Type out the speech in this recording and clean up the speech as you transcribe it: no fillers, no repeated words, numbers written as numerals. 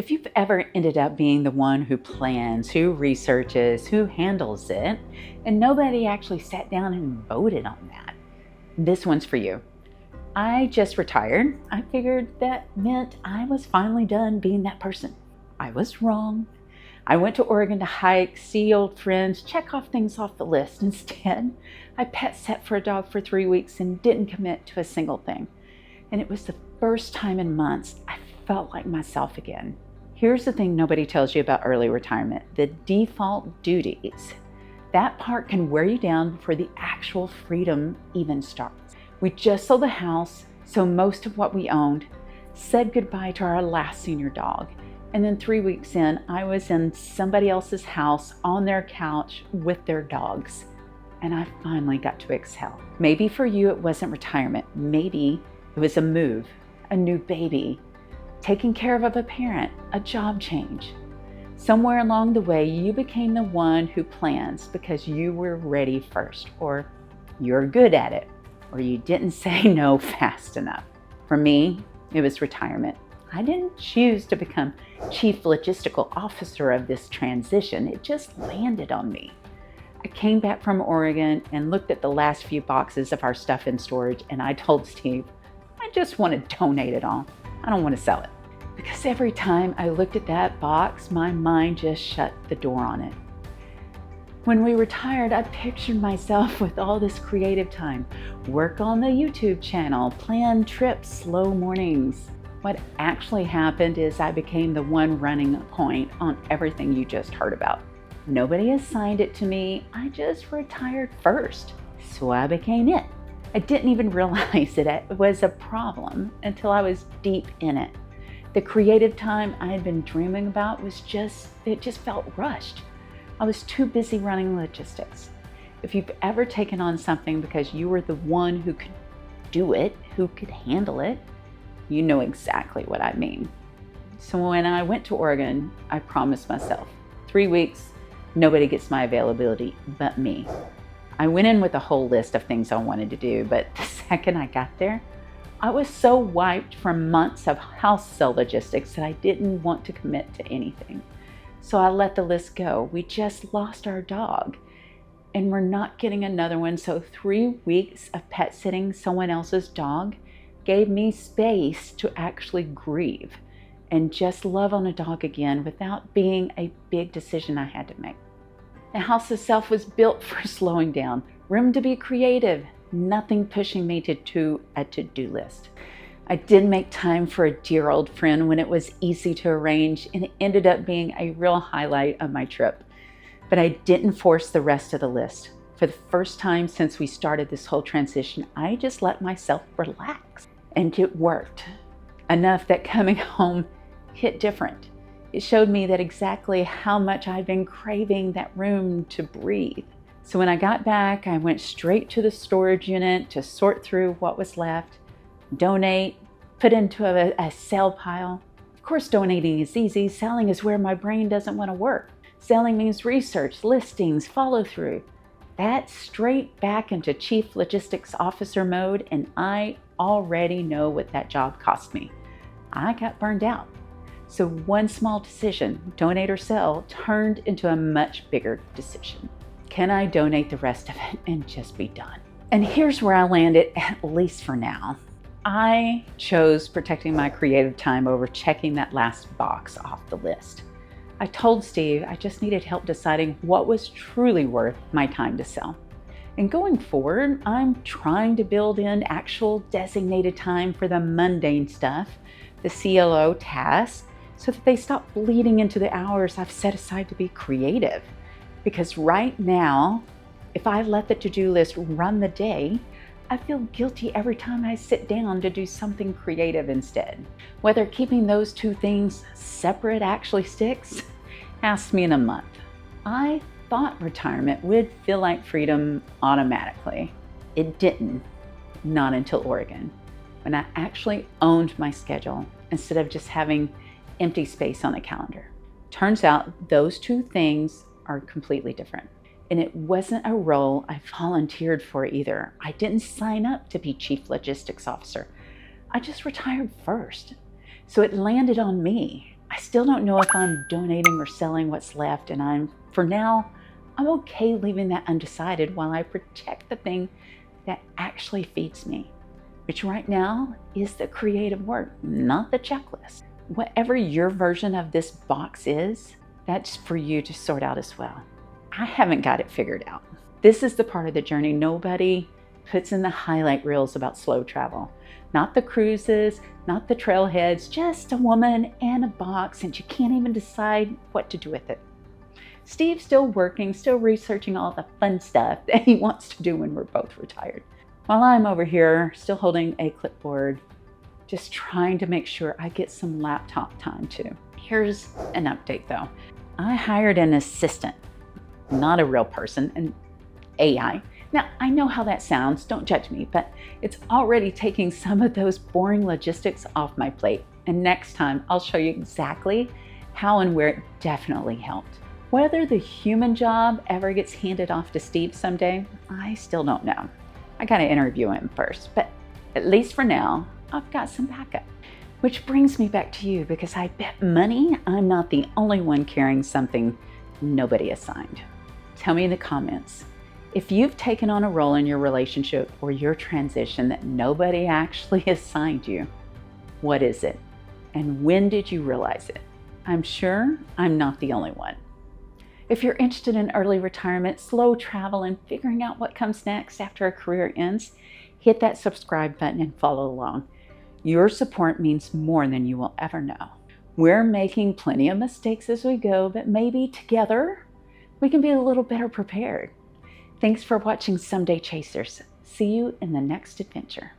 If you've ever ended up being the one who plans, who researches, who handles it, and nobody actually sat down and voted on that, this one's for you. I just retired. I figured that meant I was finally done being that person. I was wrong. I went to Oregon to hike, see old friends, check off things off the list. Instead, I pet sat for a dog for 3 weeks and didn't commit to a single thing. And it was the first time in months I felt like myself again. Here's the thing nobody tells you about early retirement: the default duties. That part can wear you down before the actual freedom even starts. We just sold the house, so most of what we owned, said goodbye to our last senior dog. And then 3 weeks in, I was in somebody else's house on their couch with their dogs. And I finally got to exhale. Maybe for you, it wasn't retirement. Maybe it was a move, a new baby, taking care of a parent, a job change. Somewhere along the way, you became the one who plans because you were ready first, or you're good at it, or you didn't say no fast enough. For me, it was retirement. I didn't choose to become chief logistical officer of this transition. It just landed on me. I came back from Oregon and looked at the last few boxes of our stuff in storage, and I told Steve, I just want to donate it all. I don't want to sell it. Because every time I looked at that box, my mind just shut the door on it. When we retired, I pictured myself with all this creative time, work on the YouTube channel, plan trips, slow mornings. What actually happened is I became the one running point on everything you just heard about. Nobody assigned it to me. I just retired first, so I became it. I didn't even realize it was a problem until I was deep in it. The creative time I had been dreaming about it just felt rushed. I was too busy running logistics. If you've ever taken on something because you were the one who could do it, who could handle it, you know exactly what I mean. So when I went to Oregon, I promised myself, 3 weeks, nobody gets my availability but me. I went in with a whole list of things I wanted to do, but the second I got there, I was so wiped from months of house sale logistics that I didn't want to commit to anything. So I let the list go. We just lost our dog and we're not getting another one. So 3 weeks of pet sitting someone else's dog gave me space to actually grieve and just love on a dog again without being a big decision I had to make. The house itself was built for slowing down, room to be creative, nothing pushing me to a to-do list. I did make time for a dear old friend when it was easy to arrange, and it ended up being a real highlight of my trip. But I didn't force the rest of the list. For the first time since we started this whole transition, I just let myself relax. And it worked. Enough that coming home hit different. It showed me that exactly how much I'd been craving that room to breathe. So when I got back, I went straight to the storage unit to sort through what was left, donate, put into a sale pile. Of course, donating is easy. Selling is where my brain doesn't want to work. Selling means research, listings, follow through. That's straight back into chief logistics officer mode, and I already know what that job cost me. I got burned out. So one small decision, donate or sell, turned into a much bigger decision. Can I donate the rest of it and just be done? And here's where I landed, at least for now. I chose protecting my creative time over checking that last box off the list. I told Steve I just needed help deciding what was truly worth my time to sell. And going forward, I'm trying to build in actual designated time for the mundane stuff, the CLO tasks, so that they stop bleeding into the hours I've set aside to be creative. Because right now, if I let the to-do list run the day, I feel guilty every time I sit down to do something creative instead. Whether keeping those two things separate actually sticks, ask me in a month. I thought retirement would feel like freedom automatically. It didn't, not until Oregon, when I actually owned my schedule instead of just having empty space on the calendar. Turns out those two things are completely different. And it wasn't a role I volunteered for either. I didn't sign up to be chief logistics officer. I just retired first. So it landed on me. I still don't know if I'm donating or selling what's left, and for now, I'm okay leaving that undecided while I protect the thing that actually feeds me, which right now is the creative work, not the checklist. Whatever your version of this box is, that's for you to sort out as well. I haven't got it figured out. This is the part of the journey nobody puts in the highlight reels about slow travel. Not the cruises, not the trailheads, just a woman and a box, and you can't even decide what to do with it. Steve's still working, still researching all the fun stuff that he wants to do when we're both retired, while I'm over here still holding a clipboard, just trying to make sure I get some laptop time too. Here's an update though. I hired an assistant, not a real person, an AI. Now, I know how that sounds, don't judge me, but it's already taking some of those boring logistics off my plate. And next time, I'll show you exactly how and where it definitely helped. Whether the human job ever gets handed off to Steve someday, I still don't know. I gotta interview him first, but at least for now, I've got some backup. Which brings me back to you, because I bet money I'm not the only one carrying something nobody assigned. Tell me in the comments, if you've taken on a role in your relationship or your transition that nobody actually assigned you, what is it? And when did you realize it? I'm sure I'm not the only one. If you're interested in early retirement, slow travel, and figuring out what comes next after a career ends, hit that subscribe button and follow along. Your support means more than you will ever know. We're making plenty of mistakes as we go, but maybe together we can be a little better prepared. Thanks for watching Someday Chasers. See you in the next adventure.